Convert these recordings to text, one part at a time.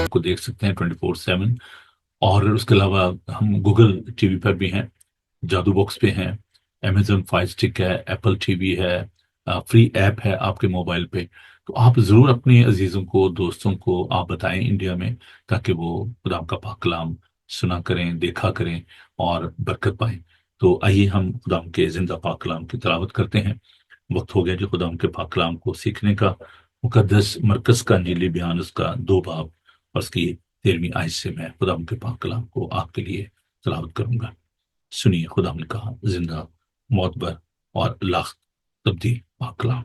کو دیکھ سکتے ہیں 24/7، اور اس کے علاوہ ہم گوگل ٹی وی پر بھی ہیں، جادو باکس پہ ہیں، امیزون فائر اسٹک ہے، ایپل ٹی وی ہے، فری ایپ ہے آپ کے موبائل پہ۔ تو آپ ضرور اپنے عزیزوں کو، دوستوں کو آپ بتائیں انڈیا میں، تاکہ وہ خدا کا پاک کلام سنا کریں، دیکھا کریں اور برکت پائیں۔ تو آئیے ہم خدا کے زندہ پاک کلام کی تلاوت کرتے ہیں۔ وقت ہو گیا جو خدا کے پاک کلام کو سیکھنے کا۔ مقدس مرکز کا انجیلی بیان، اس کا 2 باب اور اس کی 13ویں آیت سے میں خدا کے پاک کلام کو آپ کے لیے تلاوت کروں گا۔ سنیے خدا نے کہا زندہ، معتبر اور لاخ تبدیل پاک کلام،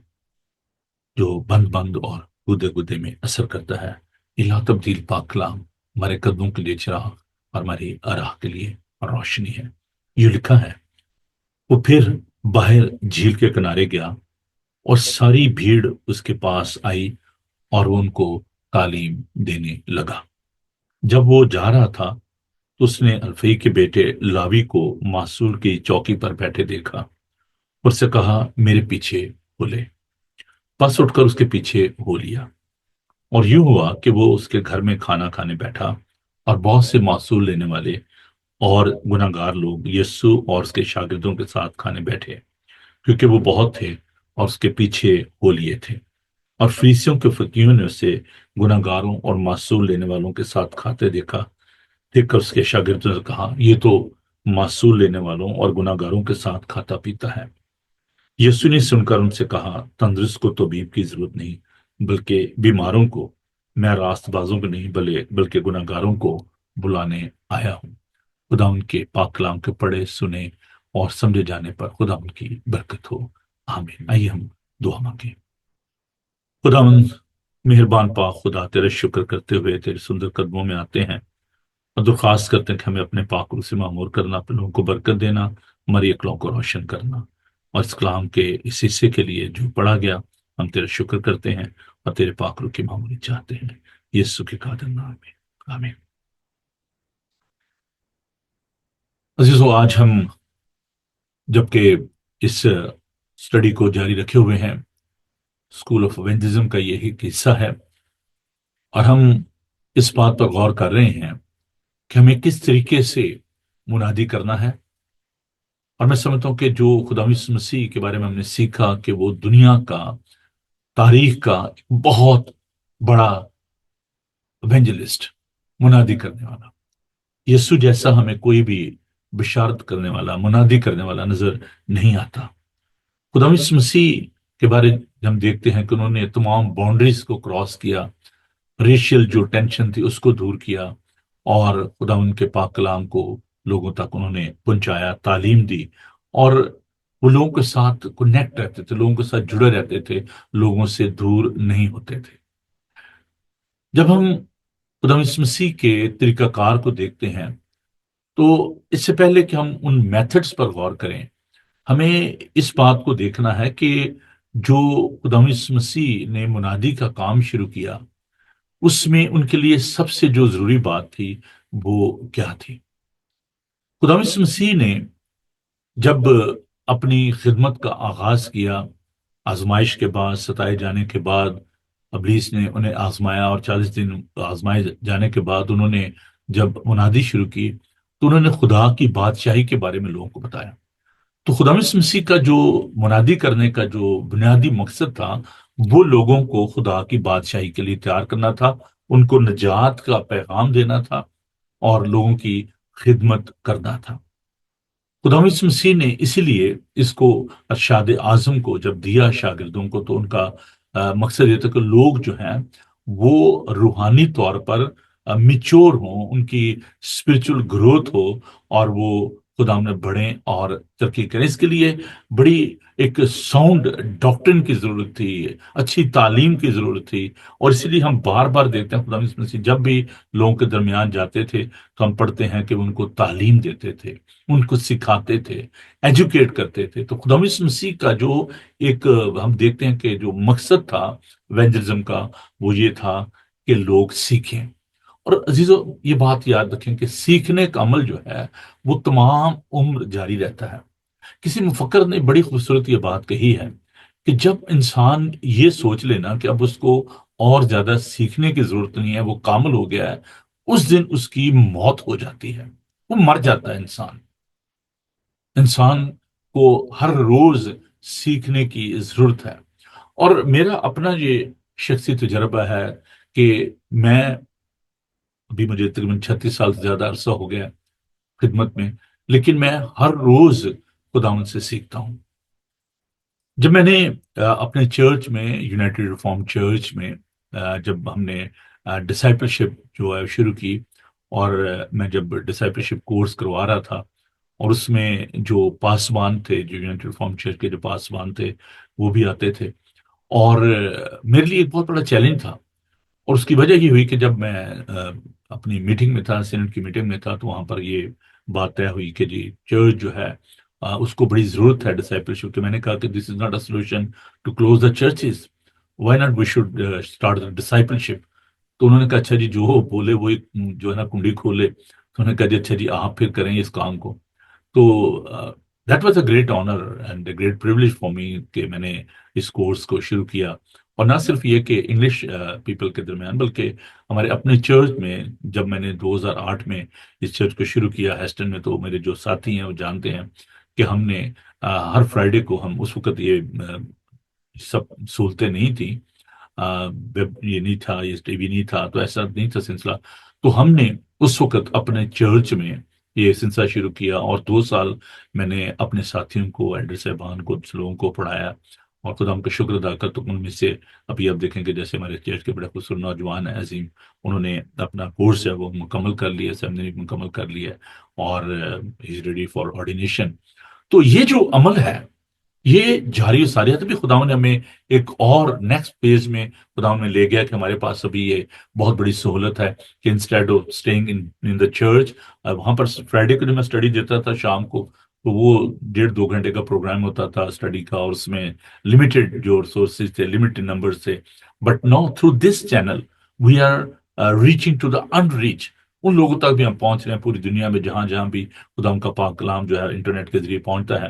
جو بند بند اور گدے گدے میں اثر کرتا ہے۔ یہ لا تبدیل پاک کلام ہمارے قدموں کے لیے چراغ اور ہماری راہ کے لیے روشنی ہے۔ یہ لکھا ہے، وہ پھر باہر جھیل کے کنارے گیا اور ساری بھیڑ اس کے پاس آئی اور وہ ان کو تعلیم دینے لگا۔ جب وہ جا رہا تھا تو اس نے الفئی کے بیٹے لاوی کو معصول کی چوکی پر بیٹھے دیکھا، اور سے کہا میرے پیچھے ہو لے۔ پس اٹھ کر اس کے پیچھے ہو لیا، اور یوں ہوا کہ وہ اس کے گھر میں کھانا کھانے بیٹھا، اور بہت سے معصول لینے والے اور گناہگار لوگ یسوع اور اس کے شاگردوں کے ساتھ کھانے بیٹھے، کیونکہ وہ بہت تھے اور اس کے پیچھے ہو لیے تھے۔ اور فریسیوں کے فقیہوں نے اسے گناہگاروں اور معصول لینے والوں کے ساتھ کھاتے دیکھا۔ دیکھ کر اس کے شاگردوں نے کہا، یہ تو معصول لینے والوں اور گناہگاروں کے ساتھ کھاتا پیتا ہے۔ یسوع نے سن کر ان سے کہا، تندرست کو طبیب کی ضرورت نہیں، بلکہ بیماروں کو۔ میں راست بازوں کو نہیں بلکہ گناہگاروں کو بلانے آیا ہوں۔ خدا ان کے پاک کلام کے پڑھے، سنے اور سمجھے جانے پر خدا ان کی برکت ہو، آمین۔ آئیے ہم دعا مانگیں۔ خدا مہربان پاک خدا، تیرے شکر کرتے ہوئے تیرے سندر قدموں میں آتے ہیں اور درخواست کرتے ہیں کہ ہمیں اپنے پاک روح سے معمور کرنا، اپنے لوگوں کو برکت دینا، ہماری عقلوں کو روشن کرنا، اور اس کلام کے اس حصے کے لیے جو پڑھا گیا ہم تیرے شکر کرتے ہیں اور تیرے پاک روح کی معمولی چاہتے ہیں، یسوع کے قادر نام میں، آمین۔ عزیزو، آج ہم جبکہ اس اسٹڈی کو جاری رکھے ہوئے ہیں، اسکول آف ایونجلزم کا یہ ایک حصہ ہے، اور ہم اس بات پر غور کر رہے ہیں کہ ہمیں کس طریقے سے منادی کرنا ہے۔ اور میں سمجھتا ہوں کہ جو خدا یسوع مسیح کے بارے میں ہم نے سیکھا کہ وہ دنیا کا، تاریخ کا ایک بہت بڑا ایونجلسٹ، منادی کرنے والا، یسوع جیسا ہمیں کوئی بھی بشارت کرنے والا، منادی کرنے والا نظر نہیں آتا۔ خدا یسوع مسیح کے بارے میں ہم دیکھتے ہیں کہ انہوں نے تمام باؤنڈریز کو کراس کیا، ریشل جو ٹینشن تھی اس کو دور کیا، اور خدا ان کے پاک کلام کو لوگوں تک انہوں نے پہنچایا، تعلیم دی، اور وہ لوگوں کے ساتھ کنیکٹ رہتے تھے، لوگوں کے ساتھ جڑے رہتے تھے، لوگوں سے دور نہیں ہوتے تھے۔ جب ہم خدا یسوع مسیح کے طریقہ کار کو دیکھتے ہیں تو اس سے پہلے کہ ہم ان میتھڈز پر غور کریں، ہمیں اس بات کو دیکھنا ہے کہ جو خدا یسوع مسیح نے منادی کا کام شروع کیا، اس میں ان کے لیے سب سے جو ضروری بات تھی وہ کیا تھی؟ خدا یسوع مسیح نے جب اپنی خدمت کا آغاز کیا، آزمائش کے بعد، ستائے جانے کے بعد، ابلیس نے انہیں آزمایا، اور 40 دن آزمائے جانے کے بعد انہوں نے جب منادی شروع کی تو انہوں نے خدا کی بادشاہی کے بارے میں لوگوں کو بتایا۔ تو خدا یسوع مسیح کا جو منادی کرنے کا جو بنیادی مقصد تھا، وہ لوگوں کو خدا کی بادشاہی کے لیے تیار کرنا تھا، ان کو نجات کا پیغام دینا تھا، اور لوگوں کی خدمت کرنا تھا۔ خدا یسوع مسیح نے اسی لیے اس کو ارشاد اعظم کو جب دیا شاگردوں کو، تو ان کا مقصد یہ تھا کہ لوگ جو ہیں وہ روحانی طور پر میچور ہوں، ان کی اسپرچل گروتھ ہو، اور وہ خدا میں بڑھیں اور ترقی کریں۔ اس کے لیے بڑی ایک ساؤنڈ ڈاکٹرن کی ضرورت تھی، اچھی تعلیم کی ضرورت تھی، اور اسی لیے ہم بار بار دیکھتے ہیں خدا یسوع مسیح جب بھی لوگوں کے درمیان جاتے تھے تو ہم پڑھتے ہیں کہ وہ ان کو تعلیم دیتے تھے، ان کو سکھاتے تھے، ایجوکیٹ کرتے تھے۔ تو خدا یسوع مسیح کا جو ایک ہم دیکھتے ہیں کہ جو مقصد تھا ایونجلزم کا، وہ یہ تھا کہ لوگ سیکھیں۔ اور عزیزو، یہ بات یاد رکھیں کہ سیکھنے کا عمل جو ہے وہ تمام عمر جاری رہتا ہے۔ کسی مفکر نے بڑی خوبصورت یہ بات کہی ہے کہ جب انسان یہ سوچ لینا کہ اب اس کو اور زیادہ سیکھنے کی ضرورت نہیں ہے، وہ کامل ہو گیا ہے، اس دن اس کی موت ہو جاتی ہے، وہ مر جاتا ہے انسان۔ انسان کو ہر روز سیکھنے کی ضرورت ہے۔ اور میرا اپنا یہ شخصی تجربہ ہے کہ میں ابھی مجھے تقریباً 36 سال سے زیادہ عرصہ ہو گیا خدمت میں، لیکن میں ہر روز خداوند سے سیکھتا ہوں۔ جب میں نے اپنے چرچ میں، یونائٹڈ ریفارم چرچ میں، جب ہم نے ڈسائپلشپ جو ہے شروع کی، اور میں جب ڈسائپلشپ کورس کروا رہا تھا، اور اس میں جو پاسبان تھے، جو یونائٹڈ ریفارم چرچ کے جو پاسبان تھے، وہ بھی آتے تھے، اور میرے لیے ایک بہت بڑا چیلنج تھا۔ اور اس کی وجہ یہ ہوئی کہ جب میں اپنی میٹنگ میں تھا، سینٹ کی میٹنگ میں تھا، تو وہاں پر یہ بات طے ہوئی کہ جی چرچ جو ہے اس کو بڑی ضرورت ہے ڈسائپلشپ کی۔ میں نے کہا کہ this is not a solution to close the churches, why not we should start the discipleship. تو انہوں نے کہا اچھا جی، جو بولے وہی جو ہے نا کنڈی کھولے۔ تو انہوں نے کہا جی اچھا جی، آپ پھر کریں اس کام کو۔ تو that was a great honour and a great privilege for me کہ میں نے اس کورس کو شروع کیا۔ اور نہ صرف یہ کہ انگلش پیپل کے درمیان، بلکہ ہمارے اپنے چرچ میں، جب میں نے 2008 میں اس چرچ کو شروع کیا ہیسٹن میں، تو میرے جو ساتھی ہیں وہ جانتے ہیں کہ ہم نے ہر فرائیڈے کو، ہم اس وقت یہ سب سہولتیں نہیں تھیں، ویب یہ نہیں تھا، یہ ٹی وی نہیں تھا، تو ایسا نہیں تھا سلسلہ۔ تو ہم نے اس وقت اپنے چرچ میں یہ سلسلہ شروع کیا، اور 2 سال میں نے اپنے ساتھیوں کو، ایلڈر صاحبان کو، لوگوں کو پڑھایا، اور خدا ان کا شکر ادا کرتا ہوں۔ ان میں سے ابھی آپ دیکھیں کہ جیسے ہمارے چرچ کے بڑے خوبصورت نوجوان ہیں عظیم، انہوں نے اپنا کورس ہے وہ مکمل کر لیا، سیمنری مکمل کر لیا، اور ہی از ریڈی فار آرڈینیشن۔ تو یہ جو عمل ہے، یہ جاری و ساری ہے۔ تبھی خداوند نے ہمیں ایک اور نیکسٹ پیج میں خداوند نے لے گیا کہ ہمارے پاس ابھی یہ بہت بڑی سہولت ہے کہ instead of staying in the church, وہاں پر فرائیڈے کو جو میں اسٹڈی دیتا تھا شام کو، تو وہ 1.5-2 گھنٹے کا پروگرام ہوتا تھا اسٹڈی کا، اور اس میں لمیٹڈ جو ریسورسز تھے، لمیٹڈ نمبر تھے۔ But now through this channel we are reaching to the unreached, ان لوگوں تک بھی ہم پہنچ رہے ہیں پوری دنیا میں، جہاں جہاں بھی خدا ان کا پاک کلام جو ہے انٹرنیٹ کے ذریعے پہنچتا ہے۔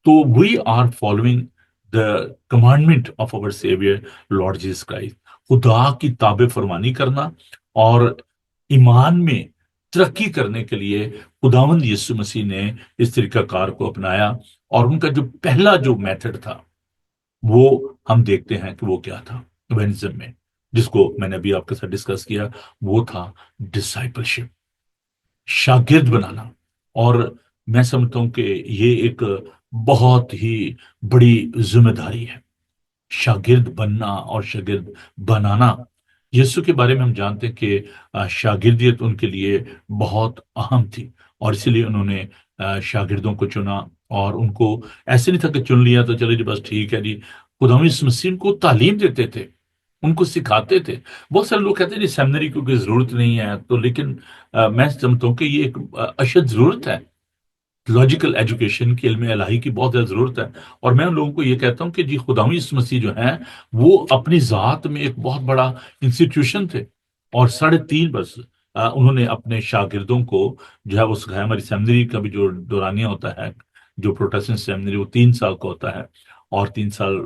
تو we are following the commandment of our saviour Lord Jesus Christ, خدا کی تابع فرمانی کرنا، اور ایمان میں ترقی کرنے کے لیے خداوند یسوع مسیح نے اس طریقہ کار کو اپنایا۔ اور ان کا جو پہلا جو میتھڈ تھا، وہ ہم دیکھتے ہیں کہ وہ کیا تھا ایونزم میں، جس کو میں نے ابھی آپ کے ساتھ ڈسکس کیا، وہ تھا ڈسائپلشپ، شاگرد بنانا۔ اور میں سمجھتا ہوں کہ یہ ایک بہت ہی بڑی ذمہ داری ہے، شاگرد بننا اور شاگرد بنانا۔ یسوع کے بارے میں ہم جانتے ہیں کہ شاگردیت ان کے لیے بہت اہم تھی، اور اسی لیے انہوں نے شاگردوں کو چنا، اور ان کو ایسے نہیں تھا کہ چن لیا تو چلے جی بس ٹھیک ہے جی۔ خدا یسوع مسیح کو تعلیم دیتے تھے، ان کو سکھاتے تھے۔ بہت سارے لوگ کہتے ہیں جی سیمنری کی کوئی ضرورت نہیں ہے، تو لیکن میں سمجھتا ہوں کہ یہ ایک اشد ضرورت ہے، لاجیکل ایجوکیشن کی، علم الہی کی بہت زیادہ ضرورت ہے۔ اور میں ان لوگوں کو یہ کہتا ہوں کہ جی خدا یسوع مسیح جو ہیں وہ اپنی ذات میں ایک بہت بڑا انسٹیٹیوشن تھے، اور 3.5 بس انہوں نے اپنے شاگردوں کو جو ہے وہ سکھایا۔ ہماری سیمنری کا بھی جو دورانیہ ہوتا ہے، جو پروٹیسٹنٹ سیمنری، وہ 3 سال کا ہوتا ہے، اور 3 سال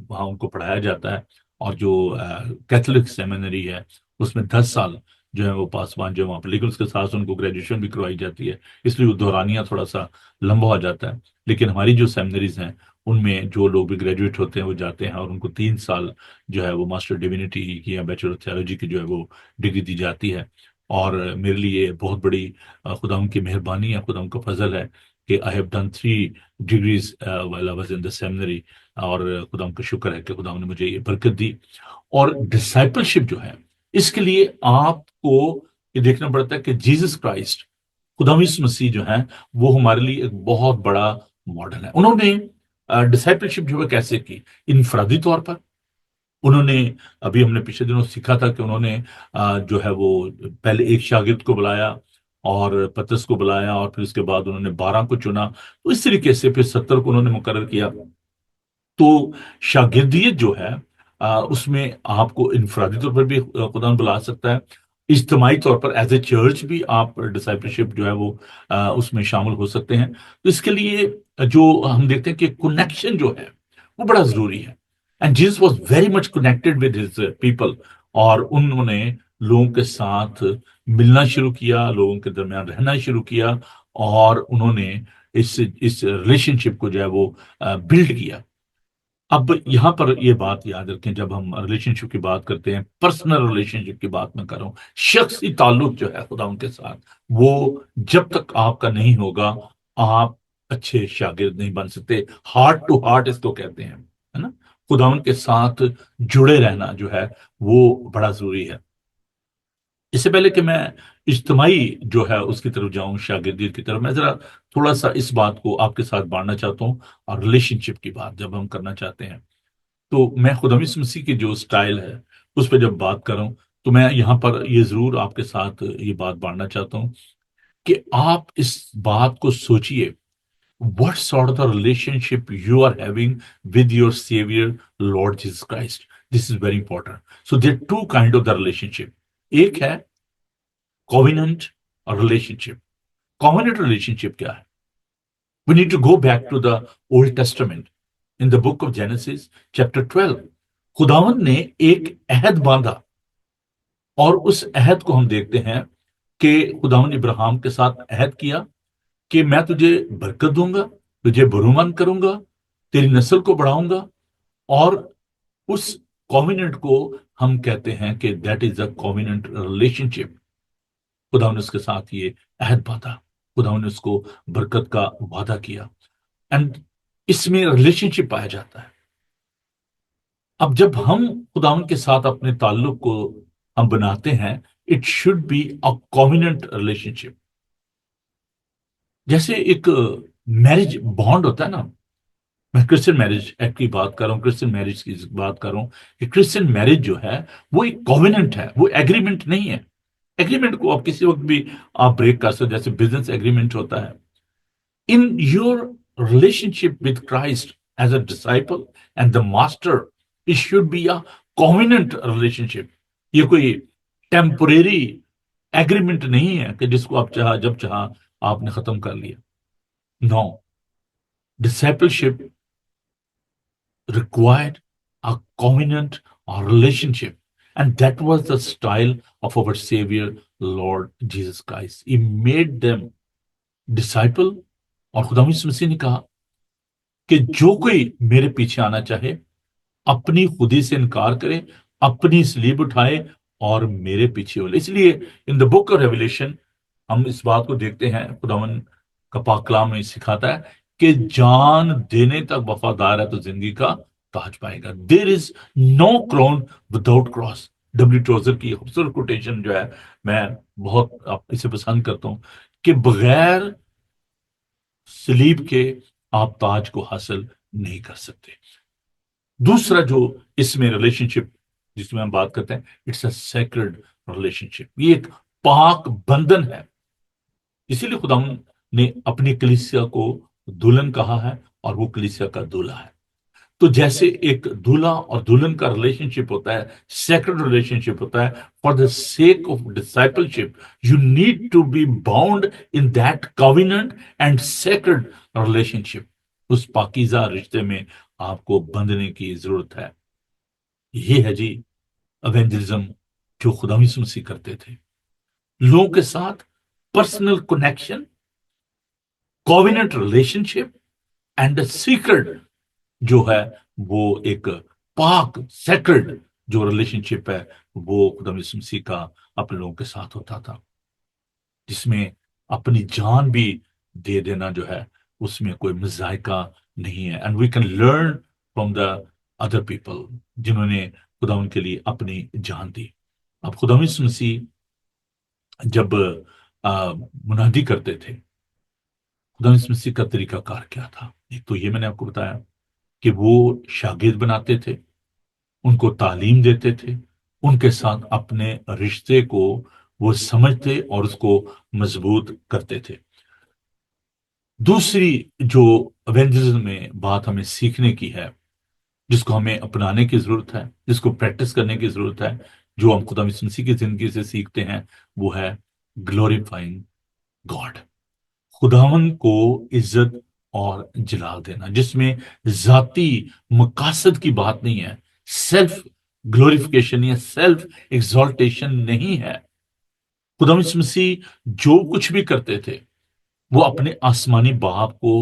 وہاں ان کو پڑھایا جاتا ہے۔ اور جو کیتھولک سیمنری ہے اس میں 10 سال جو ہے وہ پاسبان جو ہے وہاں پہ، لیکن اس کے ساتھ ان کو گریجویشن بھی کروائی جاتی ہے، اس لیے وہ دورانیہ تھوڑا سا لمبا ہو جاتا ہے۔ لیکن ہماری جو سیمنریز ہیں ان میں جو لوگ بھی گریجویٹ ہوتے ہیں وہ جاتے ہیں، اور ان کو 3 سال جو ہے وہ ماسٹر ڈیوینٹی کی یا بیچلر آف تھیولوجی کی جو ہے وہ ڈگری دی جاتی ہے۔ اور میرے لیے بہت بڑی خدا ان کی مہربانی ہے، خدا ان کا فضل ہے کہ I have done 3 degrees while I was in the seminary، اور خدا ان کا شکر ہے کہ خدا نے مجھے یہ برکت دی۔ اور ڈسائپلشپ جو ہے، اس کے لیے آپ کو یہ دیکھنا پڑتا ہے کہ جیسس کرائسٹ، خدا یسوع مسیح جو ہیں، وہ ہمارے لیے ایک بہت بڑا ماڈل ہے۔ انہوں نے ڈسائپلشپ جو ہے کیسے کی؟ انفرادی طور پر انہوں نے، ابھی ہم نے پچھلے دنوں سیکھا تھا کہ انہوں نے جو ہے وہ پہلے ایک شاگرد کو بلایا، اور پترس کو بلایا، اور پھر اس کے بعد انہوں نے 12 کو چنا، تو اس طریقے سے پھر 70 کو انہوں نے مقرر کیا۔ تو شاگردیت جو ہے اس میں آپ کو انفرادی طور پر بھی خدا بلا سکتا ہے، اجتماعی طور پر ایز اے چرچ بھی آپ ڈسائپلشپ جو ہے وہ اس میں شامل ہو سکتے ہیں۔ تو اس کے لیے جو ہم دیکھتے ہیں کہ کنیکشن جو ہے وہ بڑا ضروری ہے. And Jesus was very much connected with his people, اور انہوں نے لوگوں کے ساتھ ملنا شروع کیا، لوگوں کے درمیان رہنا شروع کیا، اور انہوں نے اس ریلیشن شپ کو جو ہے وہ بلڈ کیا. اب یہاں پر یہ بات یاد رکھیں، جب ہم ریلیشن شپ کی بات کرتے ہیں، پرسنل ریلیشن شپ کی بات میں کر رہا ہوں، شخصی تعلق جو ہے خدا ان کے ساتھ، وہ جب تک آپ کا نہیں ہوگا آپ اچھے شاگرد نہیں بن سکتے. ہارٹ ٹو ہارٹ اس کو کہتے ہیں، ہے نا. خدا ان کے ساتھ جڑے رہنا جو ہے وہ بڑا ضروری ہے. اس سے پہلے کہ میں اجتماعی جو ہے اس کی طرف جاؤں، شاگردیت کی طرف، میں ذرا تھوڑا سا اس بات کو آپ کے ساتھ بانٹنا چاہتا ہوں. اور ریلیشن شپ کی بات جب ہم کرنا چاہتے ہیں، تو میں خدا یسوع مسیح کی جو سٹائل ہے اس پہ جب بات کر رہا ہوں، تو میں یہاں پر یہ ضرور آپ کے ساتھ یہ بات بانٹنا چاہتا ہوں کہ آپ اس بات کو سوچئے، what sort of the relationship you are having with your Savior, Lord Jesus Christ. This is very important. So there are two kind of the relationship. ایک ہے covenant اور relationship. Covenant relationship کیا ہے؟ We need to go back to the Old Testament. In the book of Genesis, chapter 12, خداوند نے ایک عہد باندھا، اور اس عہد کو ہم دیکھتے ہیں کہ خداوند ابراہیم کے ساتھ عہد کیا کہ میں تجھے برکت دوں گا، تجھے برومند کروں گا، تیری نسل کو بڑھاؤں گا. اور اس کووننٹ کو ہم کہتے ہیں کہ that is a covenant relationship. خدا نے اس کے ساتھ یہ عہد باندھا، خدا نے اس کو برکت کا وعدہ کیا، اینڈ اس میں ریلیشن شپ پایا جاتا ہے. اب جب ہم خدا کے ساتھ اپنے تعلق کو ہم بناتے ہیں، it should be a covenant relationship. جیسے ایک میرج بانڈ ہوتا ہے نا، میں کرسچن میرج ایکٹ کی بات کر رہا ہوں، کرسچن میرج کی بات کر رہا ہوں کہ کرسچن میرج جو ہے وہ ایک کووننٹ ہے، وہ ایگریمنٹ نہیں ہے. ایگریمنٹ کو آپ کسی وقت بھی آپ بریک کر سکتے، جیسے بزنس ایگریمنٹ ہوتا ہے. In your relationship with Christ as a disciple and the master, it should be a covenant relationship. یہ کوئی ٹیمپوریری ایگریمنٹ نہیں ہے کہ جس کو آپ چاہا جب چاہا آپ نے ختم کر لیا. نو، discipleship required a covenant or relationship, and that was the style of our Savior, Lord Jesus Christ. He made them disciple. اور خدا یسوع مسیح نے کہا کہ جو کوئی میرے پیچھے آنا چاہے اپنی خودی سے انکار کرے، اپنی صلیب اٹھائے اور میرے پیچھے ہو لے. اس لیے ان دا بک آف ریویلیشن ہم اس بات کو دیکھتے ہیں، خداوند کا پاک کلام میں سکھاتا ہے کہ جان دینے تک وفادار ہے تو زندگی کا تاج پائے گا. دیر از نو کراؤن وداؤٹ کراس. ڈبلیو ٹوزر کی خوبصورت کوٹیشن جو ہے، میں بہت اسے پسند کرتا ہوں کہ بغیر صلیب کے آپ تاج کو حاصل نہیں کر سکتے. دوسرا جو اس میں ریلیشن شپ جس میں ہم بات کرتے ہیں، it's a sacred relationship. یہ ایک پاک بندھن ہے. اسی لیے خدا نے اپنی کلیسیا کو دلہن کہا ہے، اور وہ کلیسیا کا دولہا ہے. تو جیسے ایک دولہا اور دلہن کا ریلیشن شپ ہوتا ہے، سیکرڈ ریلیشن شپ ہوتا ہے، for the sake of discipleship you need to be bound in that covenant and sacred relationship. اس پاکیزہ رشتے میں آپ کو بندھنے کی ضرورت ہے. یہ ہے جی ایونجلزم جو خدا یسوع مسیح کرتے تھے، لوگوں کے ساتھ personal connection, covenant relation ship and sacred جو ہے وہ ایک پاک سیکرڈ جو ریلیشن شپ ہے وہ خدا یسوع مسیح کا اپنے لوگوں کے ساتھ ہوتا تھا، جس میں اپنی جان بھی دے دینا جو ہے اس میں کوئی مذائقہ نہیں ہے. And we can learn from the other people جنہوں نے خدا ان کے لیے اپنی جان دی. اب خدا یسوع مسیح جب منادی کرتے تھے، خدا یسوع مسیح کا طریقہ کار کیا تھا؟ ایک تو یہ میں نے آپ کو بتایا کہ وہ شاگرد بناتے تھے، ان کو تعلیم دیتے تھے، ان کے ساتھ اپنے رشتے کو وہ سمجھتے اور اس کو مضبوط کرتے تھے. دوسری جو ایونجلزم میں بات ہمیں سیکھنے کی ہے، جس کو ہمیں اپنانے کی ضرورت ہے، جس کو پریکٹس کرنے کی ضرورت ہے، جو ہم خدا یسوع مسیح کی زندگی سے سیکھتے ہیں، وہ ہے گلوریفائنگ گاڈ. خداوند کو عزت اور جلال دینا، جس میں ذاتی مقاصد کی بات نہیں ہے، سیلف گلوریفیکیشن یا سیلف ایگزالٹیشن نہیں ہے۔ خدا یسوع مسیح جو کچھ بھی کرتے تھے وہ اپنے آسمانی باپ کو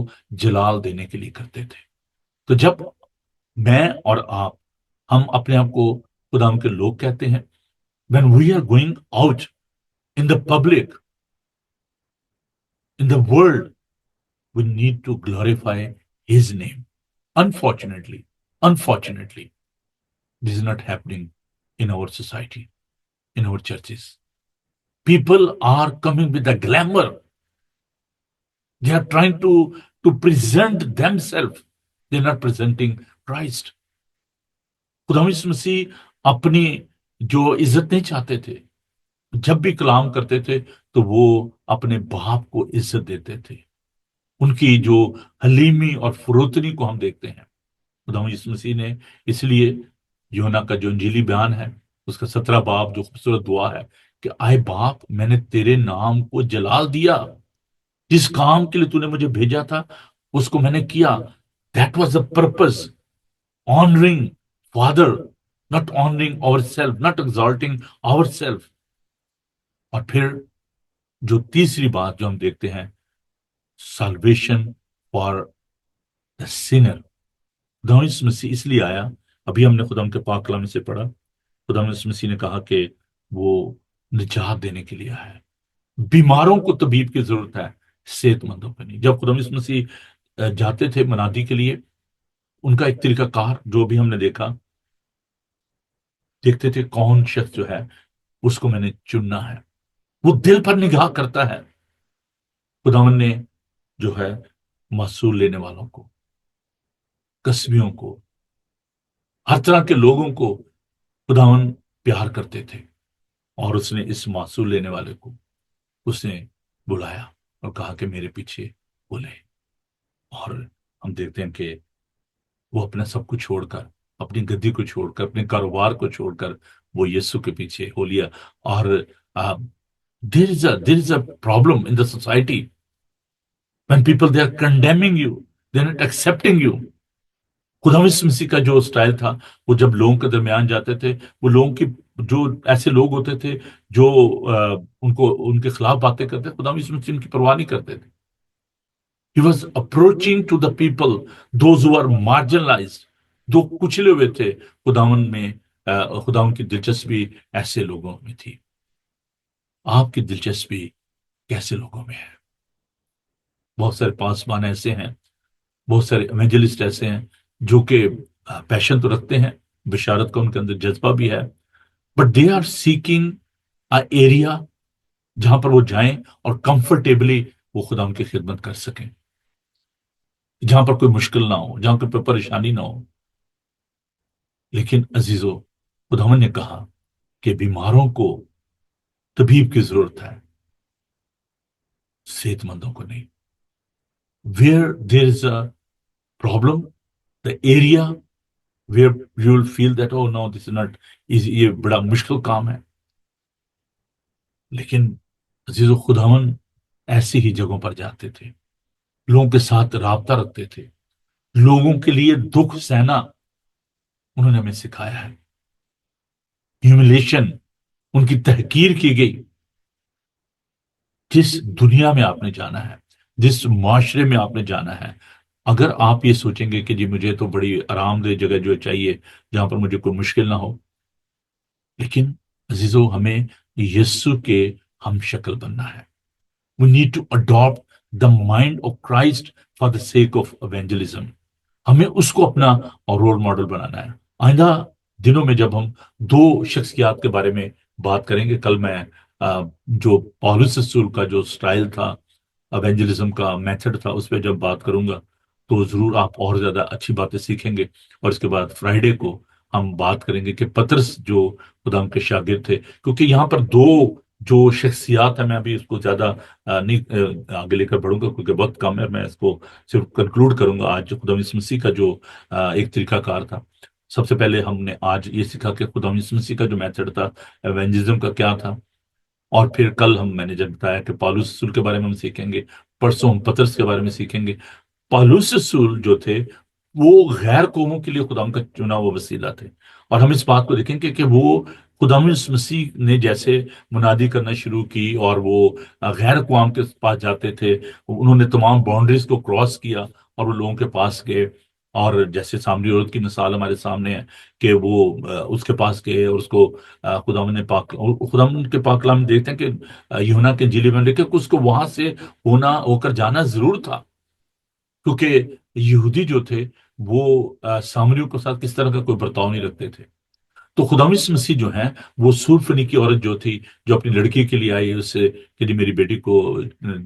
جلال دینے کے لیے کرتے تھے۔ تو جب میں اور آپ، ہم اپنے آپ کو خدا کے لوگ کہتے ہیں، when we are going out in the public, in the world, we need to glorify his name. Unfortunately, this is not happening in our society, in our churches. People are coming with a glamour. They are trying to present themselves. They are not presenting Christ. خدا یسوع مسیح اپنی جو عزت نہیں چاہتے تھے، جب بھی کلام کرتے تھے تو وہ اپنے باپ کو عزت دیتے تھے۔ ان کی جو حلیمی اور فروتنی کو ہم دیکھتے ہیں۔ خدا یسوع مسیح نے اس لیے یوحنا کا جو انجیلی بیان ہے اس کا 17 باب جو خوبصورت دعا ہے کہ آئے باپ، میں نے تیرے نام کو جلال دیا، جس کام کے لیے تو نے مجھے بھیجا تھا اس کو میں نے کیا۔ That was the purpose. Honoring Father, not honoring ourselves, not exalting ourselves. اور پھر جو تیسری بات جو ہم دیکھتے ہیں، salvation for the sinner. خدا یسوع مسیح اس لیے آیا، ابھی ہم نے خدا کے پاک کلام سے پڑھا، خدا یسوع مسیح نے کہا کہ وہ نجات دینے کے لیے آیا ہے۔ بیماروں کو طبیب کی ضرورت ہے، صحت مندوں کو نہیں۔ جب خدا یسوع مسیح جاتے تھے منادی کے لیے، ان کا ایک طریقہ کار جو بھی ہم نے دیکھتے تھے کون شخص جو ہے اس کو میں نے چننا ہے، وہ دل پر نگاہ کرتا ہے۔ خداوند نے جو ہے معصول لینے والوں کو، کسبیوں کو، ہر طرح کے لوگوں کو خداوند پیار کرتے تھے، اور اس نے اس معصول لینے والے کو اس نے بلایا اور کہا کہ میرے پیچھے بولے۔ اور ہم دیکھتے ہیں کہ وہ اپنا سب کچھ چھوڑ کر، اپنی گدی کو چھوڑ کر، اپنے کاروبار کو چھوڑ کر وہ یسوع کے پیچھے ہو لیا۔ اور there is a problem in the society when people they are condemning you, they are not accepting you. خدا یسوع مسیح کا جو سٹائل تھا، وہ جب لوگوں کے درمیان جاتے تھے، وہ لوگوں کی جو ایسے لوگ ہوتے تھے جو ان کے خلاف باتیں کرتے، خدا یسوع مسیح ان کی پرواہ نہیں کرتے تھے۔ He was approaching to the people, those who are marginalized, جو کچلے ہوئے تھے۔ خداوند کی دلچسپی ایسے لوگوں میں تھی۔ آپ کی دلچسپی کیسے لوگوں میں ہے؟ بہت سارے پاسبان ایسے ہیں، بہت سارے ایونجلسٹ ایسے ہیں جو کہ پیشن تو رکھتے ہیں، بشارت کا ان کے اندر جذبہ بھی ہے، but they are seeking a area جہاں پر وہ جائیں اور کمفرٹیبلی وہ خدا ان کی خدمت کر سکیں، جہاں پر کوئی مشکل نہ ہو، جہاں کوئی پریشانی نہ ہو۔ لیکن عزیزو، خداوند نے کہا کہ بیماروں کو طبیب کی ضرورت ہے، صحت مندوں کو نہیں۔ Where there is a problem, the area where you will feel that oh no, this is not easy، یہ بڑا مشکل کام ہے۔ لیکن عزیزو، خداوند ایسی ہی جگہوں پر جاتے تھے، لوگوں کے ساتھ رابطہ رکھتے تھے، لوگوں کے لیے دکھ سہنا انہوں نے ہمیں سکھایا ہے۔ ہیوملیشن، ان کی تحقیر کی گئی۔ جس دنیا میں آپ نے جانا ہے، جس معاشرے میں آپ نے جانا ہے، اگر آپ یہ سوچیں گے کہ جی مجھے تو بڑی آرام دہ جگہ جو چاہیے جہاں پر مجھے کوئی مشکل نہ ہو، لیکن عزیزو، ہمیں یسوع کے ہم شکل بننا ہے۔ We need to adopt the mind of Christ for the sake of evangelism. ہمیں اس کو اپنا رول ماڈل بنانا ہے۔ آئندہ دنوں میں جب ہم 2 شخصیات کے بارے میں بات کریں گے، کل میں جو پولس رسول کا جو سٹائل تھا، ایونجلزم کا میتھڈ تھا، اس پہ جب بات کروں گا تو ضرور آپ اور زیادہ اچھی باتیں سیکھیں گے۔ اور اس کے بعد فرائیڈے کو ہم بات کریں گے کہ پطرس جو خدا کے شاگرد تھے، کیونکہ یہاں پر 2 جو شخصیات ہیں، میں ابھی اس کو زیادہ نہیں آگے لے کر بڑھوں گا کیونکہ وقت کم ہے، میں اس کو صرف کنکلوڈ کروں گا۔ آج خدا یسوع مسیح کا جو ایک طریقہ کار تھا، سب سے پہلے ہم نے آج یہ سیکھا کہ خدا یسوع مسیح کا جو میتھڈ تھا ایونجلزم کا کیا تھا، اور پھر کل میں نے جب بتایا کہ پولس رسول کے بارے میں ہم سیکھیں گے، پرسوں ہم پطرس کے بارے میں سیکھیں گے، پالوس رسول جو تھے وہ غیر قوموں کے لیے خدا کا چنا ہوا وسیلہ تھے، اور ہم اس بات کو دیکھیں کہ وہ خدا مسیح نے جیسے منادی کرنا شروع کی اور وہ غیر اقوام کے پاس جاتے تھے، انہوں نے تمام باؤنڈریز کو کراس کیا اور وہ لوگوں کے پاس گئے، اور جیسے سامری عورت کی مثال ہمارے سامنے ہے کہ وہ اس کے پاس گئے اور اس کو خدا نے پاک خدا کے پاک کلام میں دیکھتے ہیں کہ یوحنا کے انجیل میں لکھا کہ اس کو وہاں سے ہو کر جانا ضرور تھا، کیونکہ یہودی جو تھے وہ سامریوں کے ساتھ کس طرح کا کوئی برتاؤ نہیں رکھتے تھے۔ تو خدا مسیح جو ہیں وہ سورفنی کی عورت جو تھی، جو اپنی لڑکی کے لیے آئی اس سے کہ جی میری بیٹی کو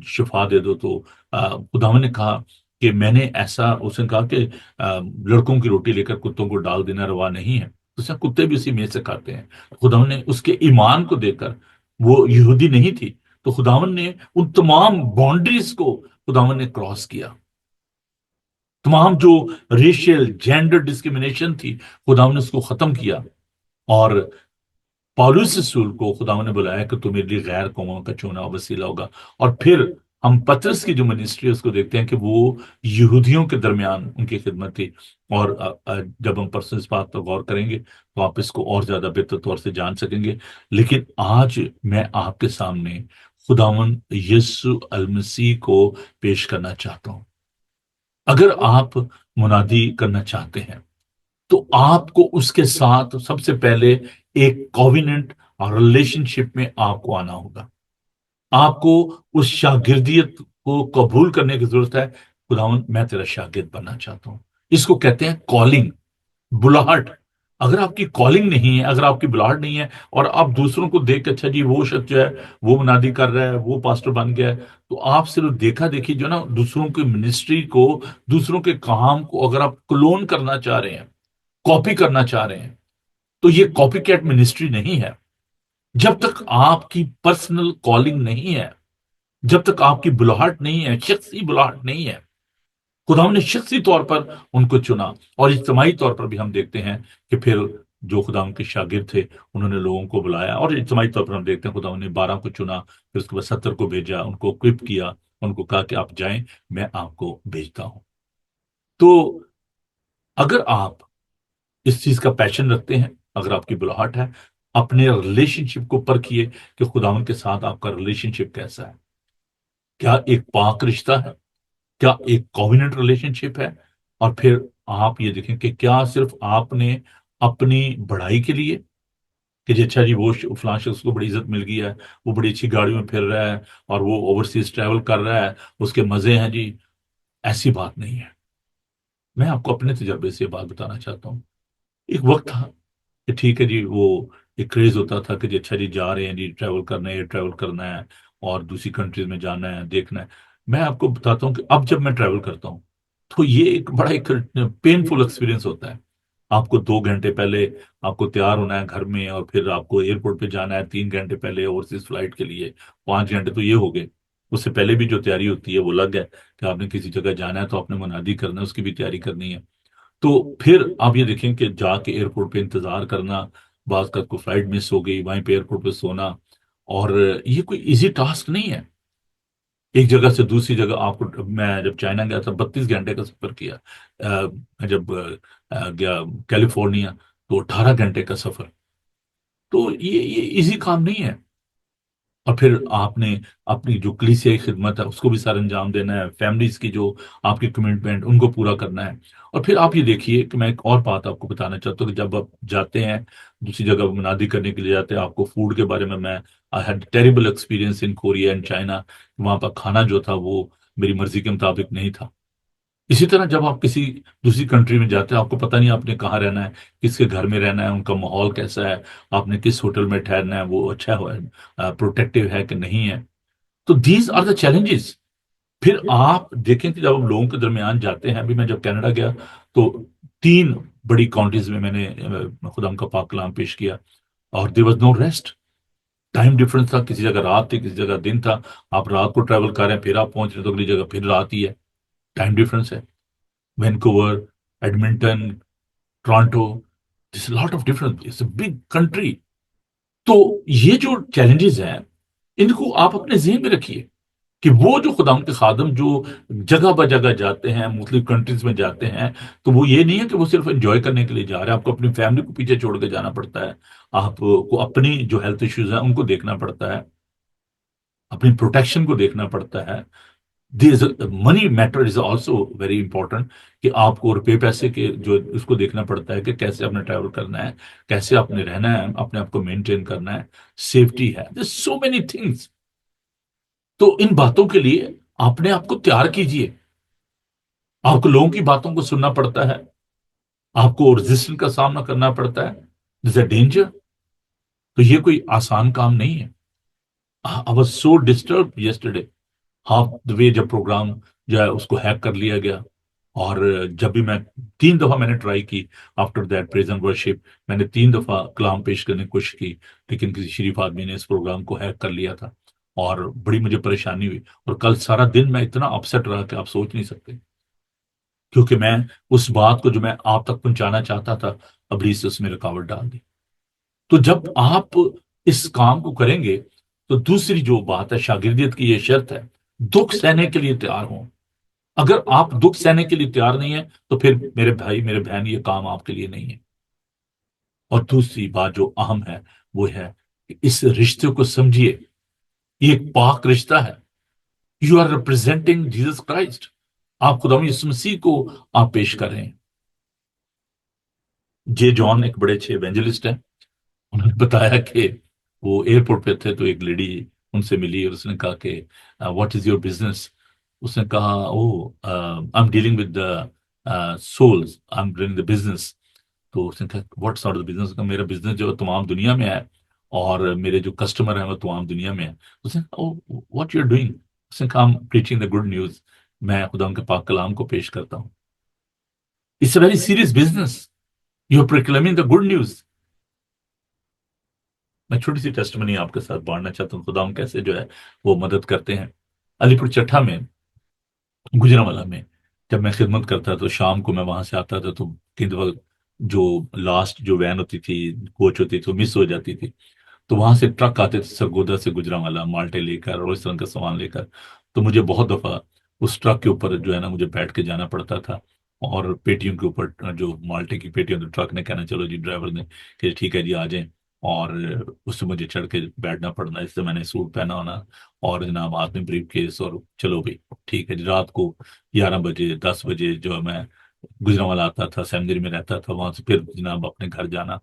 شفا دے دو، تو خدا نے کہا کہ میں نے ایسا، اس نے کہا کہ لڑکوں کی روٹی لے کر کتوں کو ڈال دینا روا نہیں ہے، اس نے کتے بھی اسی میز سے کھاتے ہیں۔ خدا نے اس کے ایمان کو دیکھ کر، وہ یہودی نہیں تھی، تو خداون نے ان تمام باؤنڈریز کو خداون نے کراس کیا، تمام جو ریشل جینڈر ڈسکریمنیشن تھی خداون نے اس کو ختم کیا، اور پالوس رسول کو خداون نے بلایا کہ تو میرے لیے غیر قوموں کا چنا ہوا وسیلہ ہوگا۔ اور پھر ہم پطرس کی جو منسٹری ہے اس کو دیکھتے ہیں کہ وہ یہودیوں کے درمیان ان کی خدمت تھی، اور جب ہم پرسوں اس بات پر غور کریں گے تو آپ اس کو اور زیادہ بہتر طور سے جان سکیں گے۔ لیکن آج میں آپ کے سامنے خداون یسوع المسیح کو پیش کرنا چاہتا ہوں۔ اگر آپ منادی کرنا چاہتے ہیں تو آپ کو اس کے ساتھ سب سے پہلے ایک کوویننٹ اور ریلیشن شپ میں آپ کو آنا ہوگا۔ آپ کو اس شاگردیت کو قبول کرنے کی ضرورت ہے۔ خداوند میں تیرا شاگرد بننا چاہتا ہوں، اس کو کہتے ہیں کالنگ، بلاہٹ۔ اگر آپ کی کالنگ نہیں ہے، اگر آپ کی بلاہٹ نہیں ہے، اور آپ دوسروں کو دیکھ کے اچھا جی وہ شخص جو ہے وہ منادی کر رہا ہے، وہ پاسٹر بن گیا ہے، تو آپ صرف دیکھا دیکھی جو نا دوسروں کی منسٹری کو، دوسروں کے کام کو اگر آپ کلون کرنا چاہ رہے ہیں، کاپی کرنا چاہ رہے ہیں، تو یہ کاپی کیٹ منسٹری نہیں ہے۔ جب تک آپ کی پرسنل کالنگ نہیں ہے، جب تک آپ کی بلاہٹ نہیں ہے، شخصی بلاہٹ نہیں ہے، خدا نے شخصی طور پر ان کو چنا، اور اجتماعی طور پر بھی ہم دیکھتے ہیں کہ پھر جو خدا ان کے شاگرد تھے انہوں نے لوگوں کو بلایا، اور اجتماعی طور پر ہم دیکھتے ہیں خدا نے 12 کو چنا، پھر اس کے بعد 70 کو بھیجا، ان کو اکوپ کیا، ان کو کہا کہ آپ جائیں، میں آپ کو بھیجتا ہوں۔ تو اگر آپ اس چیز کا پیشن رکھتے ہیں، اگر آپ کی بلاہٹ ہے، اپنے ریلیشن شپ کو پرکھیے کہ خداوند کے ساتھ آپ کا ریلیشن شپ کیسا ہے۔ کیا ایک پاک رشتہ ہے؟ کیا ایک کووننٹ ریلیشن شپ ہے؟ اور پھر آپ یہ دیکھیں کہ کیا صرف آپ نے اپنی بڑائی کے لیے کہ جی اچھا جی وہ فلاں شخص کو بڑی عزت مل گئی ہے، وہ بڑی اچھی گاڑیوں میں پھر رہا ہے اور وہ اوورسیز ٹریول کر رہا ہے، اس کے مزے ہیں جی، ایسی بات نہیں ہے۔ میں آپ کو اپنے تجربے سے یہ بات بتانا چاہتا ہوں۔ ایک وقت تھا کہ ٹھیک ہے جی، وہ ایک کریز ہوتا تھا کہ جی اچھا جی جا رہے ہیں جی، ٹریول کرنا ہے، یہ ٹریول کرنا ہے اور دوسری کنٹریز میں جانا ہے، دیکھنا ہے۔ میں آپ کو بتاتا ہوں کہ اب جب میں ٹریول کرتا ہوں تو یہ ایک بڑا ایک پینفل ایکسپیرینس ہوتا ہے۔ آپ کو 2 گھنٹے پہلے آپ کو تیار ہونا ہے گھر میں، اور پھر آپ کو ایئرپورٹ پہ جانا ہے 3 گھنٹے پہلے اوورسیز فلائٹ کے لیے، 5 گھنٹے تو یہ ہو گئے۔ اس سے پہلے بھی جو تیاری ہوتی ہے وہ الگ ہے کہ آپ نے کسی جگہ جانا ہے تو آپ نے منادی کرنا ہے، اس کی بھی تیاری کرنی ہے۔ تو پھر آپ یہ دیکھیں کہ جا کے ایئرپورٹ پہ انتظار کرنا، بعض کا کوئی فلائٹ مس ہو گئی، وہیں پہ ایئرپورٹ پہ سونا، اور یہ کوئی ایزی ٹاسک نہیں ہے۔ ایک جگہ سے دوسری جگہ آپ کو، میں جب چائنا گیا تھا 32 گھنٹے کا سفر کیا، میں جب گیا کیلیفورنیا تو 18 گھنٹے کا سفر، تو یہ ایزی کام نہیں ہے۔ اور پھر آپ نے اپنی جو کلیسیائی خدمت ہے اس کو بھی سر انجام دینا ہے، فیملیز کی جو آپ کی کمٹمنٹ ان کو پورا کرنا ہے۔ اور پھر آپ یہ دیکھیے کہ میں ایک اور بات آپ کو بتانا چاہتا ہوں کہ جب آپ جاتے ہیں دوسری جگہ منادی کرنے کے لیے جاتے ہیں، آپ کو فوڈ کے بارے میں I had terrible experience in Korea and China, وہاں پر کھانا جو تھا وہ میری مرضی کے مطابق نہیں تھا۔ اسی طرح جب آپ کسی دوسری کنٹری میں جاتے ہیں، آپ کو پتہ نہیں آپ نے کہاں رہنا ہے، کس کے گھر میں رہنا ہے، ان کا ماحول کیسا ہے، آپ نے کس ہوٹل میں ٹھہرنا ہے، وہ اچھا ہے، پروٹیکٹیو ہے کہ نہیں ہے۔ تو دیز آر دا چیلنجز۔ پھر آپ دیکھیں کہ جب ہم لوگوں کے درمیان جاتے ہیں، ابھی میں جب کینیڈا گیا تو 3 بڑی کاؤنٹیز میں نے خدا کا پاک کلام پیش کیا، اور there was no rest. Time difference تھا، کسی جگہ رات تھی، کسی جگہ دن تھا، آپ رات کو ٹریول کر رہے ہیں، پھر آپ پہنچ رہے ہیں تو اگلی جگہ پھر رات ہی ہے، ٹائم ڈفرنس ہے۔ Vancouver, Edmonton, Toronto, this lot of difference, it's a big country. تو یہ جو چیلنجز ہیں ان کو آپ اپنے ذہن میں رکھیے کہ وہ جو خدا ان کے خادم جو جگہ بہ جگہ جاتے ہیں، مختلف کنٹریز میں جاتے ہیں، تو وہ یہ نہیں ہے کہ وہ صرف انجوائے کرنے کے لیے جا رہے ہیں، آپ کو اپنی فیملی کو پیچھے چھوڑ کے جانا پڑتا ہے، آپ کو اپنی جو ہیلتھ ایشوز ہیں ان کو دیکھنا پڑتا ہے، اپنی پروٹیکشن کو دیکھنا پڑتا ہے. Money matter is also very important, کہ آپ کو روپے پیسے کے جو اس کو دیکھنا پڑتا ہے کہ کیسے آپ نے ٹریول کرنا ہے، کیسے آپ نے رہنا ہے، اپنے آپ کو مینٹین کرنا ہے، سیفٹی ہے، سو مینی تھنگس. تو ان باتوں کے لیے اپنے آپ کو تیار کیجئے. آپ کو لوگوں کی باتوں کو سننا پڑتا ہے، آپ کو ریزسٹنس کا سامنا کرنا پڑتا ہے. دس اے ڈینجر. تو یہ کوئی آسان کام نہیں ہے. I was so disturbed yesterday. Half the way جب پروگرام جو ہے اس کو ہیک کر لیا گیا، اور جب بھی میں 3 دفعہ میں نے ٹرائی کی after that praise and worship, میں نے 3 دفعہ کلام پیش کرنے کی کوشش کی، لیکن کسی شریف آدمی نے اس پروگرام کو ہیک کر لیا تھا، اور بڑی مجھے پریشانی ہوئی. اور کل سارا دن میں اتنا اپسیٹ رہا کہ آپ سوچ نہیں سکتے، کیونکہ میں اس بات کو جو میں آپ تک پہنچانا چاہتا تھا، ابلیس سے اس میں رکاوٹ ڈال دی. تو جب آپ اس کام کو کریں گے، تو دوسری جو بات ہے، شاگردیت کی یہ شرط ہے، دکھ سہنے کے لیے تیار ہوں. اگر آپ دکھ سہنے کے لیے تیار نہیں ہیں، تو پھر میرے بھائی میرے بہن، یہ کام آپ کے لیے نہیں ہے. اور دوسری بات جو اہم ہے وہ ہے کہ اس رشتے کو سمجھیے، یہ ایک پاک رشتہ ہے. You are representing Jesus Christ. آپ خدا یسوع مسیح کو آپ پیش کر رہے ہیں. جے جان ایک بڑے اچھے ایونجلسٹ ہیں. انہوں نے بتایا کہ وہ ایئرپورٹ پہ تھے، تو ایک لیڈی ان سے ملی اور اس نے کہا کہ واٹ از یور بزنس. اس نے کہا I am dealing with the souls, I am doing the business. تو اس نے کہا واٹ سارٹ آف بزنس. کا میرا بزنس جو ہے تمام دنیا میں ہے، اور میرے جو کسٹمر ہیں وہ تمام دنیا میں ہیں. اس نے کہا واٹ یو آر ڈوئنگ. اس نے کہا I am preaching the good news. میں خدا ان کے پاک کلام کو پیش کرتا ہوں. It's a very serious business. You are proclaiming the good news. میں چھوٹی سی ٹیسٹمنی آپ کے ساتھ بانٹنا چاہتا ہوں، خدا کیسے جو ہے وہ مدد کرتے ہیں. علی پور چٹھا میں، گجرانوالہ میں، جب میں خدمت کرتا تو شام کو میں وہاں سے آتا تھا، تو کئی دفعہ جو لاسٹ جو وین ہوتی تھی، کوچ ہوتی تھی، وہ مس ہو جاتی تھی. تو وہاں سے ٹرک آتے تھے سرگودا سے گجرانوالہ، مالٹے لے کر اور اس طرح کا سامان لے کر. تو مجھے بہت دفعہ اس ٹرک کے اوپر جو ہے نا مجھے بیٹھ کے جانا پڑتا تھا، اور پیٹیوں کے اوپر جو مالٹے کی پیٹیوں، تو ٹرک نے کہنا چلو جی ڈرائیور نے کہ ٹھیک ہے جی آ جائیں، اور اس سے مجھے چڑھ کے بیٹھنا پڑنا. اس سے میں نے سوٹ پہنا ہونا، اور جناب ہاتھ میں بریف کیس، اور چلو بھائی ٹھیک ہے جی. رات کو 11 بجے 10 بجے جو ہے میں گجرانوالہ آتا تھا، سیمدری میں رہتا تھا، وہاں سے پھر جناب اپنے گھر جانا.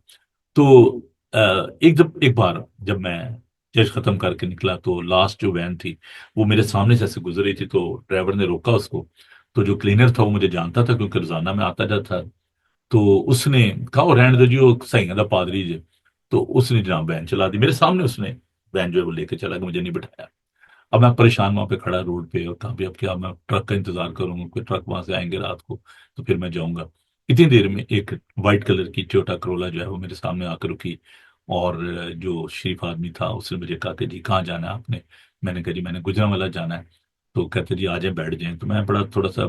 تو ایک بار جب میں چرچ ختم کر کے نکلا، تو لاسٹ جو وین تھی وہ میرے سامنے سے ایسے گزر رہی تھی. تو ڈرائیور نے روکا اس کو. تو جو کلینر تھا وہ مجھے جانتا تھا، کیونکہ روزانہ میں آتا جاتا. تو اس نے کہا وہ رہنے دو جی، وہ صحیح ہے پادری جی. تو اس نے جناب وین چلا دی میرے سامنے. اس نے وین جو ہے وہ لے کے چلا کہ مجھے نہیں بٹھایا. اب میں پریشان وہاں پہ کھڑا روڈ پہ، اور کہا بھی اب کیا میں ٹرک کا انتظار کروں، کوئی ٹرک وہاں سے آئیں گے رات کو تو پھر میں جاؤں گا. اتنی دیر میں ایک وائٹ کلر کی ٹویوٹا کرولا جو ہے وہ میرے سامنے آ کر رکی، اور جو شریف آدمی تھا اس نے مجھے کہا کہ جی کہاں جانا ہے آپ نے. میں نے کہا جی میں نے گجرانوالہ جانا ہے. تو کہتے جی آ جائیں بیٹھ جائیں. تو میں بڑا تھوڑا سا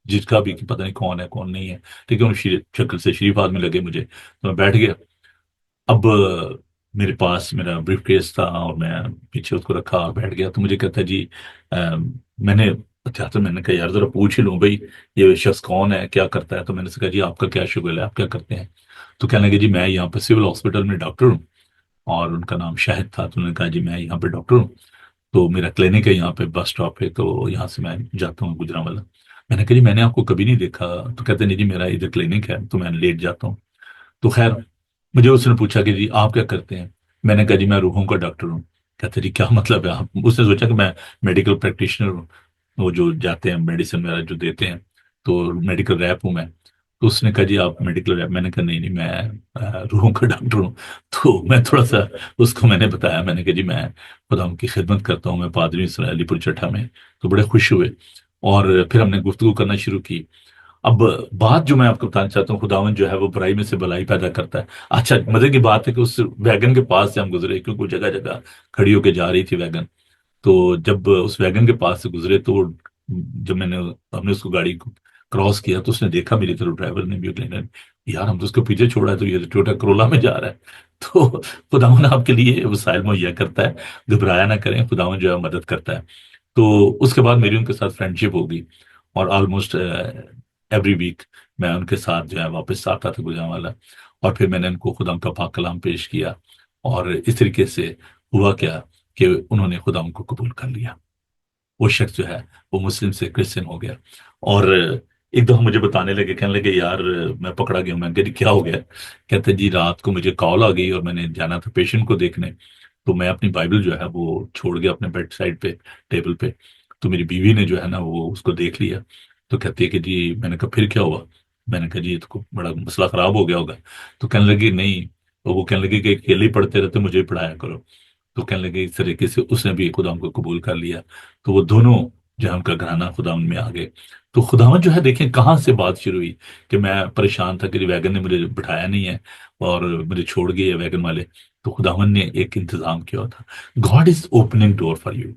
جس کا بھی کہ پتہ نہیں کون ہے کون نہیں ہے، ٹھیک ہے ان شکل سے شریف آدمی لگے مجھے. تو میں بیٹھ گیا. اب میرے پاس میرا بریف کیس تھا، اور میں پیچھے اس کو رکھا اور بیٹھ گیا. تو مجھے کہتا ہے جی میں نے میں نے کہا یار ذرا پوچھ ہی لوں بھائی یہ شخص کون ہے، کیا کرتا ہے. تو میں نے کہا جی آپ کا کیا شغل ہے، آپ کیا کرتے ہیں. تو کہنے لگے جی میں یہاں پہ سول ہاسپٹل میں ڈاکٹر ہوں. اور ان کا نام شاہد تھا. تو انہوں نے کہا جی میں یہاں پہ ڈاکٹر ہوں، تو میرا کلینک ہے یہاں پہ بس اسٹاپ پہ، تو یہاں سے میں جاتا ہوں گجرانوالہ. میں نے کہا جی میں نے آپ کو کبھی نہیں دیکھا. تو کہتے ہیں نہیں جی میرا ادھر کلینک ہے، تو میں لیٹ جاتا ہوں. تو خیر مجھے اس نے پوچھا کہ جی آپ کیا کرتے ہیں. میں نے کہا جی میں روحوں کا ڈاکٹر ہوں. کہتے جی کیا مطلب ہے آپ. اس نے سوچا کہ میں میڈیکل پریکٹیشنر ہوں، وہ جو جاتے ہیں میڈیسن وغیرہ جو دیتے ہیں، تو میڈیکل ریپ ہوں میں. تو اس نے کہا جی آپ میڈیکل ریپ. میں نے کہا نہیں نہیں میں روحوں کا ڈاکٹر ہوں. تو میں تھوڑا سا اس کو میں نے بتایا. میں نے کہا جی میں خدا ان کی خدمت کرتا ہوں، میں پادری ہوں علی پور چٹھا میں. تو بڑے خوش ہوئے، اور پھر ہم نے گفتگو کرنا شروع کی. اب بات جو میں آپ کو بتانا چاہتا ہوں، خداوند جو ہے وہ برائی میں سے بلائی پیدا کرتا ہے. اچھا مزے کی بات ہے کہ اس ویگن کے پاس سے ہم گزرے، کیونکہ وہ جگہ جگہ کھڑی ہو کے جا رہی تھی ویگن. تو جب اس ویگن کے پاس سے گزرے، تو جب ہم نے اس کو گاڑی کو کراس کیا، تو اس نے دیکھا میری طرف، ڈرائیور نے بھی، کلینر یار ہم تو اس کو پیچھے چھوڑا ہے، تو یہ ٹویوٹا کرولا میں جا رہا ہے. تو خداوند آپ کے لیے وسائل مہیا کرتا ہے، گھبرایا نہ کریں، خداوند جو ہے مدد کرتا ہے. تو اس کے بعد میری ان کے ساتھ فرینڈشپ ہوگی، اور آلموسٹ ایوری ویک میں ان کے ساتھ جو ہے واپس آتا تھا گجرانوالہ، اور پھر میں نے ان کو خدا کا پاک کلام پیش کیا، اور اس طریقے سے ہوا کیا کہ انہوں نے خدا کو قبول کر لیا۔ وہ شخص جو ہے وہ مسلم سے کرسچن ہو گیا، اور ایک دفعہ مجھے بتانے لگے، کہنے لگے یار میں پکڑا گیا ہوں۔ میں کہ کیا ہو گیا؟ کہتے جی رات کو مجھے کال آ گئی اور میں نے جانا تھا پیشنٹ کو دیکھنے، تو میں اپنی بائبل جو ہے وہ چھوڑ گیا اپنے بیڈ سائڈ پہ ٹیبل پہ، تو میری بیوی نے جو ہے نا وہ اس کو دیکھ لیا، تو کہتی ہے کہ جی، میں نے کہا پھر کیا ہوا؟ میں نے کہا جی یہ تو بڑا مسئلہ خراب ہو گیا ہوگا۔ تو کہنے لگی نہیں، وہ کہنے لگی کہ اکیلے ہی پڑھتے رہتے، مجھے ہی پڑھایا کرو۔ تو کہنے لگے اس طریقے سے اس نے بھی خدا کو قبول کر لیا، تو وہ دونوں جو ہے ان کا گھرانہ خدا میں آ گئے۔ تو خداوند جو ہے دیکھیں کہاں سے بات شروع ہوئی، کہ میں پریشان تھا کہ ویگن نے مجھے بٹھایا نہیں ہے اور مجھے چھوڑ گئے ہے ویگن والے، تو خداوند نے ایک انتظام کیا تھا۔ God is opening door for you.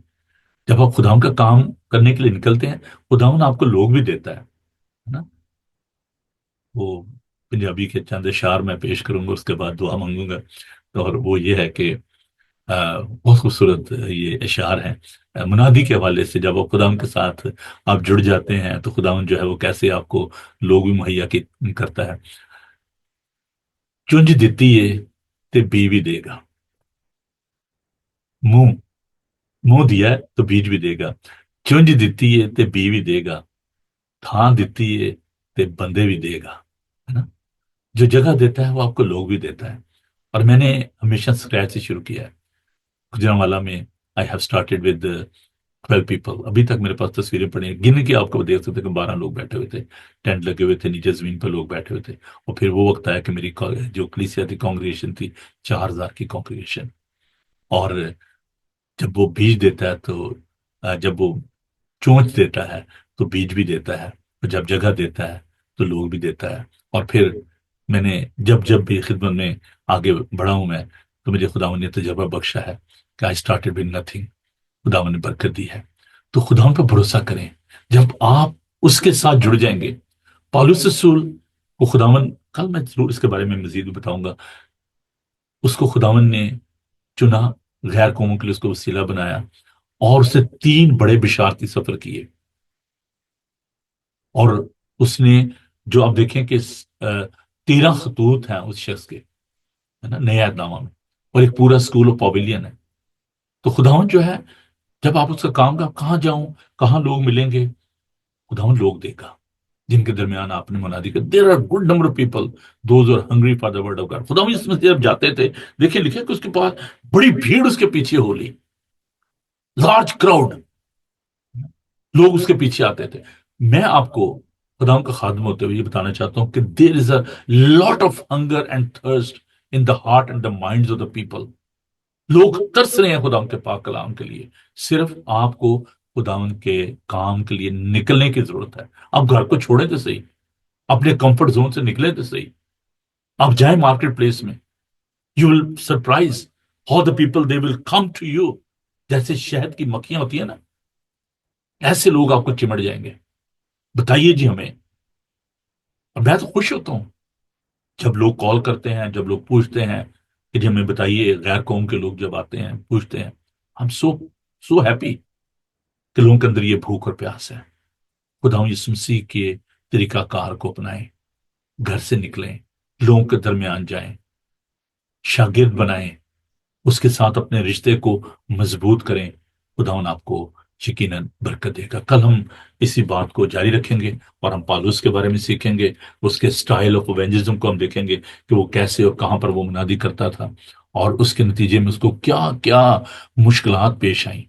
جب آپ خداوند کا کام کرنے کے لیے نکلتے ہیں، خداوند آپ کو لوگ بھی دیتا ہے نا۔ وہ پنجابی کے چند اشعار میں پیش کروں گا، اس کے بعد دعا مانگوں گا، اور وہ یہ ہے کہ بہت خوبصورت یہ اشعار ہیں منادی کے حوالے سے۔ جب آپ خداوند کے ساتھ آپ جڑ جاتے ہیں تو خداوند جو ہے وہ کیسے آپ کو لوگ بھی مہیا کرتا ہے۔ چونج دیتی ہے تے بیوی دے گا، منہ منہ دیا ہے تو بیج بھی دے گا، چونج دیتی ہے تے بیوی دے گا، تھان دیتی ہے تے بندے بھی دے گا، ہے نا۔ جو جگہ دیتا ہے وہ آپ کو لوگ بھی دیتا ہے، اور میں نے ہمیشہ اسکریچ سے شروع کیا ہے۔ گجرانوالہ میں I have started with 12 people. ابھی تک میرے پاس تصویریں پڑی ہیں، گن کے آپ کو دیکھ سکتے کہ 12 لوگ بیٹھے ہوئے تھے، ٹینٹ لگے ہوئے تھے، نیچے زمین پہ لوگ بیٹھے ہوئے تھے۔ اور پھر وہ وقت آیا کہ میری جو کلیسیا تھی کانگریگیشن تھی، 4000 کی کانگریگیشن، اور جب وہ بیج دیتا ہے تو جب وہ چونچ دیتا ہے تو بیج بھی دیتا ہے، اور جب جگہ دیتا ہے تو لوگ بھی دیتا ہے۔ اور پھر میں نے جب بھی خدمت میں آگے بڑھا ہوں میں، تو مجھے خداوند نے تجربہ بخشا ہے کہ آئی اسٹارٹیڈ ود نتھنگ، خداوند نے برکت دی ہے۔ تو خداوند پہ بھروسہ کریں، جب آپ اس کے ساتھ جڑ جائیں گے۔ پالوس رسول کو خداوند، کل میں ضرور اس کے بارے میں مزید بتاؤں گا، اس کو خداوند نے چنا، غیر قوموں کے لیے اس کو وسیلہ بنایا، اور اسے 3 بڑے بشارتی سفر کیے، اور اس نے جو آپ دیکھیں کہ 13 خطوط ہیں اس شخص کے، ہے نا، نئے عہد نامہ میں، اور ایک پورا اسکول آف پاویلین ہے۔ تو خداوند جو ہے، جب آپ اس کا کام کا کہاں جاؤں، کہاں لوگ ملیں گے، خداوند لوگ دے گا جن کے درمیان آپ نے منادی کر۔ There are good number of people those are hungry for the word of God. خداوند اس میں سے جب جاتے تھے، دیکھیں لکھے کہ اس کے پاس بڑی بھیڑ اس کے پیچھے ہو لی، لارج کراؤڈ، لوگ اس کے پیچھے آتے تھے۔ میں آپ کو خداوند کا خادم ہوتے ہوئے یہ بتانا چاہتا ہوں کہ there is a lot of hunger and thirst in the heart and the minds of the people. لوگ ترس رہے ہیں خداوند کے پاک کلام کے لیے، صرف آپ کو خداوند کے کام کے لیے نکلنے کی ضرورت ہے۔ آپ گھر کو چھوڑیں تو صحیح، اپنے کمفرٹ زون سے نکلیں تو صحیح، آپ جائیں مارکیٹ پلیس میں، you will surprise how the people they will come to you. جیسے شہد کی مکھیاں ہوتی ہیں نا، ایسے لوگ آپ کو چمٹ جائیں گے، بتائیے جی ہمیں۔ اور میں تو خوش ہوتا ہوں جب لوگ کال کرتے ہیں، جب لوگ پوچھتے ہیں کہ جی ہمیں بتائیے، غیر قوم کے لوگ جب آتے ہیں پوچھتے ہیں، ہم سو ہیپی کہ لوگوں کے اندر یہ بھوک اور پیاس ہے۔ خدا یسوع مسیح کے طریقہ کار کو اپنائیں، گھر سے نکلیں، لوگوں کے درمیان جائیں، شاگرد بنائیں، اس کے ساتھ اپنے رشتے کو مضبوط کریں۔ خداوند آپ کو یقیناً برکت دے گا۔ کل ہم اسی بات کو جاری رکھیں گے، اور ہم پالوس کے بارے میں سیکھیں گے، اس کے سٹائل آف ایونجلزم کو ہم دیکھیں گے کہ وہ کیسے اور کہاں پر وہ منادی کرتا تھا، اور اس کے نتیجے میں اس کو کیا کیا مشکلات پیش آئیں۔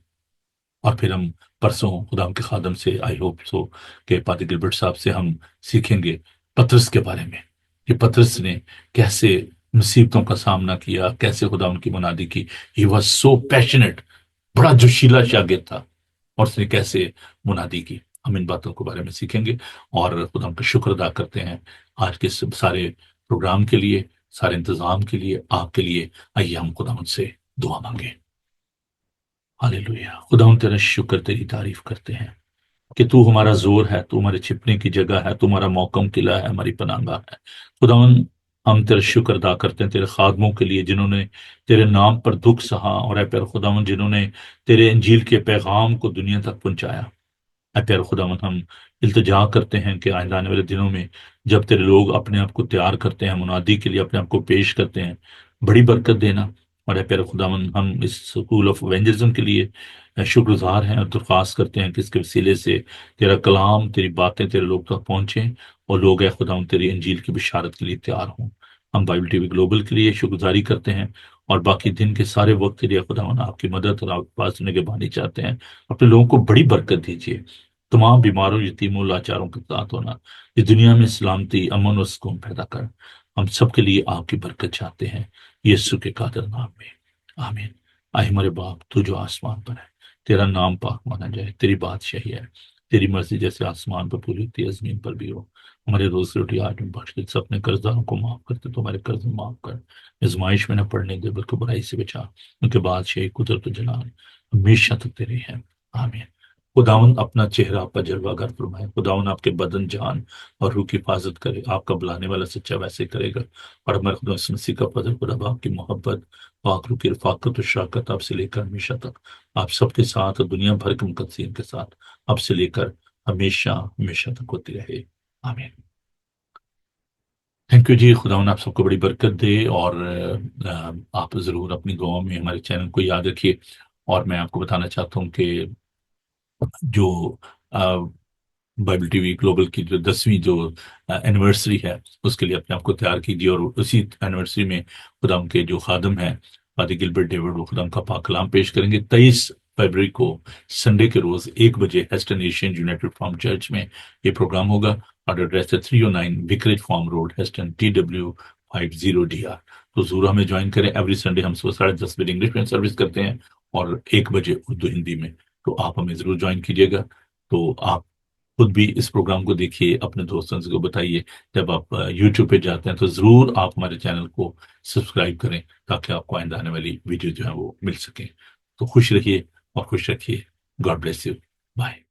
اور پھر ہم پرسوں خدا کے خادم سے، آئی ہوپ سو کہ پادری گلبرٹ صاحب سے ہم سیکھیں گے پطرس کے بارے میں، کہ پطرس نے کیسے مصیبتوں کا سامنا کیا، کیسے خدا ان کی منادی کی۔ ہی واز سو پیشنیٹ، بڑا جوشیلا شاگرد تھا، اور اس نے کیسے منادی کی۔ ہم ان باتوں کے بارے میں سیکھیں گے، اور خدا کا شکر ادا کرتے ہیں آج کے سارے پروگرام کے لیے، سارے انتظام کے لیے، آپ کے لیے۔ آئیے ہم خدا سے دعا مانگیں۔ ہاللیلویا۔ خدا تیرا شکر، تیری تعریف کرتے ہیں کہ تو ہمارا زور ہے، تو ہمارے چھپنے کی جگہ ہے، تو ہمارا موقم قلعہ ہے، ہماری پناہ گاہ ہے۔ خداوند ہم تیرا شکر ادا کرتے ہیں تیرے خادموں کے لیے جنہوں نے تیرے نام پر دکھ سہا، اور اے پیر خداون جنہوں نے تیرے انجیل کے پیغام کو دنیا تک پہنچایا۔ اے پیارے خداوند، ہم التجا کرتے ہیں کہ آئندہ آنے والے دنوں میں جب تیرے لوگ اپنے آپ کو تیار کرتے ہیں منادی کے لیے، اپنے آپ کو پیش کرتے ہیں، بڑی برکت دینا۔ اور اے پیارے خداوند، ہم اس اسکول آف ایونجلزم کے لیے شکر گزار ہیں اور درخواست کرتے ہیں کہ اس کے وسیلے سے تیرا کلام، تیری باتیں تیرے لوگ تک پہنچیں، اور لوگ اے خداوند تیری انجیل کی بشارت کے لیے تیار ہوں۔ ہم بائبل ٹی وی گلوبل کے لیے شکر گزاری کرتے ہیں، اور باقی دن کے سارے وقت کے لیے خداوند آپ کی مدد اور آپ کے پاس سننے کے بانی چاہتے ہیں۔ اپنے لوگوں کو بڑی برکت دیجیے، تمام بیماروں، یتیموں، لاچاروں کے ساتھ ہونا، اس دنیا میں سلامتی، امن اور سکون پیدا کر۔ ہم سب کے لیے آپ کی برکت چاہتے ہیں، یسوع کے قادر نام میں، آمین۔ آئے ہمارے باپ تو جو آسمان پر ہے، تیرا نام پاک مانا جائے، تیری بادشاہی ہے، تیری مرضی جیسے آسمان پر پوری ہوتی ہے زمین پر بھی ہو۔ ہمارے روز کی روٹی آج ہمیں بخش دے، سب اپنے قرض داروں کو معاف کرتے تو ہمارے قرض معاف کر، آزمائش میں نہ پڑنے دے بلکہ برائی سے بچا، ان کے بادشاہی، قدرت و جلال ہمیشہ تک تیرے ہیں، آمین۔ خداون اپنا چہرہ آپ پر جلوہ گر فرمائے، خداون آپ کے بدن، جان اور روح کی حفاظت کرے، آپ کا بلانے والا سچا ویسے کرے گا، اور ہمارے خدا یسوع مسیح کا فضل، خدا باپ کی محبت، پاک روح کی رفاقت و شراکت آپ سے لے کر ہمیشہ تک آپ سب کے ساتھ اور دنیا بھر کے مقدسین کے ساتھ آپ سے لے کر ہمیشہ ہمیشہ تک ہوتی رہے، آمین۔ تھینک یو جی، خداون آپ سب کو بڑی برکت دے، اور آپ ضرور اپنی دعاؤں میں ہمارے چینل کو یاد رکھیے۔ اور میں آپ کو بتانا چاہتا ہوں کہ جو بائبل ٹی وی گلوبل کی جو 10ویں جو اینیورسری ہے، اس کے لیے اپنے آپ کو تیار کیجیے، اور اسی اینیورسری میں خدا کے جو خادم ہیں پادری گلبرٹ ڈیوڈ، وہ خدا کا پاک کلام پیش کریں گے 23 فروری کو، سنڈے کے روز 1 بجے ہیسٹن ایشین یونائٹڈ فارم چرچ میں یہ پروگرام ہوگا، اور ایڈریس ہے 309 وکریج فارم روڈ، ہیسٹن TW50DR۔ تو ضرور ہمیں جوائن کریں۔ ایوری سنڈے ہم صبح 10:30 انگلش میں سروس کرتے ہیں، اور 1 بجے اردو ہندی میں، تو آپ ہمیں ضرور جوائن کیجیے گا۔ تو آپ خود بھی اس پروگرام کو دیکھیے، اپنے دوستوں کو بتائیے، جب آپ یوٹیوب پہ جاتے ہیں تو ضرور آپ ہمارے چینل کو سبسکرائب کریں، تاکہ آپ کو آئندہ آنے والی ویڈیو جو ہے وہ مل سکیں۔ تو خوش رہیے اور خوش رکھیے۔ God bless you, bye.